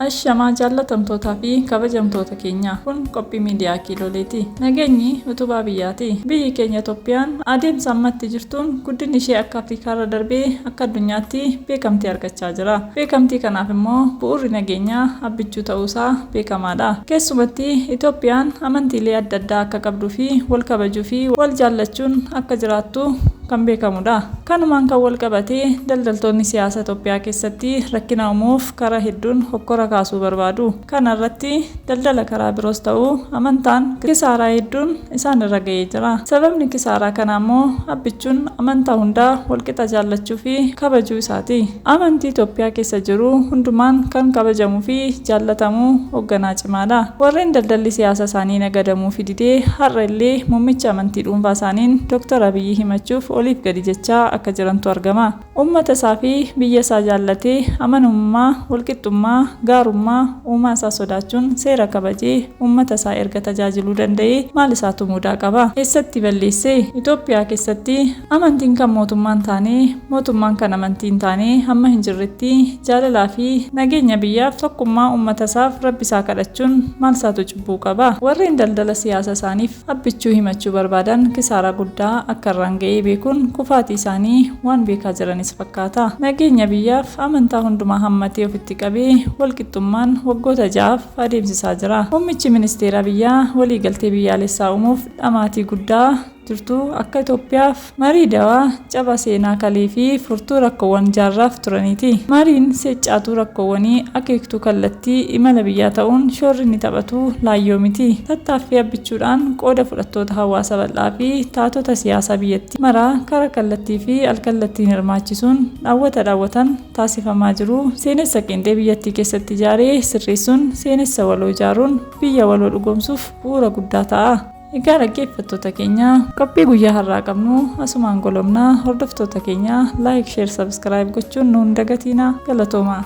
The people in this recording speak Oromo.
Ashamaa jaallatamtootaa fi kabajamtoota keenya kun qophii miidiyaa Kiiloleeti. Nageenyi utubaa biyyaati. Biyyi keenya Itoophiyaan adeemsa ammatti jirtuun guddinni ishee akka Afriikaarra darbee akka addunyaatti beekamtii argachaa jira. Beekamtii kanaaf immoo bu'uurri nageenyaa abbichuu ta'uusaa beekamaadha. Keessumatti Itoophiyaan amantiilee adda addaa akka qabduu fi wal kabajuu fi wal jaallachuun akka jiraattu kan beekamudha. Kanumaan kan wal qabatee daldaltoonni siyaasa Itoophiyaa keessatti rakkina uumuuf karaa hedduun hokkora kaasuu barbaadu. Kana irratti daldala karaa biroos ta'uu amantaan kisaaraa hedduun isaan irra ga'ee jira. Sababni kisaaraa kanaa immoo abbichuun amantaa hundaa walqixa jaallachuu fi kabajuu isaati. Amantii Itoophiyaa keessa jiru hundumaan kan kabajamuu fi jaallatamu hoogganaa cimaadha. Warreen daldalli siyaasa isaanii nagadamuu fi didee har'a illee muummicha amantii dhuunfaa isaaniin Dr. Abiyyi himachuuf oliif gadi jechaa akka jirantu argama. Uummata isaa fi biyya isaa jaallatee amanummaa, walqixxummaa, gaarummaa uumaa isaa sodaachuun seera kabajee uummata isaa erga tajaajiluu danda'ee maal isaatu mudaa qaba? Eessatti balleessee? Itoophiyaa keessatti amantiin kan mootummaan taanee mootummaan kan amantiin taanee hamma hin jirretti jaalalaa fi nageenya biyyaaf tokkummaa uummata isaaf rabbi isaa kadhachuun maal isaatu cubbuu qaba? Warreen daldala siyaasa isaaniif abbichuu himachuu barbaadan kisaaraa guddaa akka irraan ga'ee beekuun kufaatii isaanii waan beekaa jiranis fakkaata. Nageenya biyyaaf amantaa hundumaa hammatee ofitti qabee walqixxummaan waggoota 6 adeemsisaa jira. Muummichi ministeera biyyaa waliigaltee biyyaalessaa uumuuf dhamaatii guddaa jirtu akka Itoophiyaaf marii dawaa caba seenaa kalee fi furtuu rakkoowwan jaarraaf turaniiti. Mariin seeccaatuu rakkoowwanii akeektuu kallattii imala biyyaa ta'uun shoorri inni taphatu laayyoo miti. Tattaaffii abbichuudhaan qooda fudhattoota hawaasa bal'aa fi taatota siyaasaa biyyattii maraa karaa kallattii fi alkallattiin hirmaachisuun daawwatan taasifamaa jiru. Seenessa qeenxee biyyattii keessatti ijaaree sirreessuun seenessa waloo ijaaruun biyya waloo dhugoomsuuf bu'uura guddaa ta'a. Egaa dhaggeeffattoota keenya qophii guyyaa har'aa qabnu asumaan golomnaa. Hordoftoota keenya like, share, subscribe gochuun nuun dagatinaa. Galatoomaa.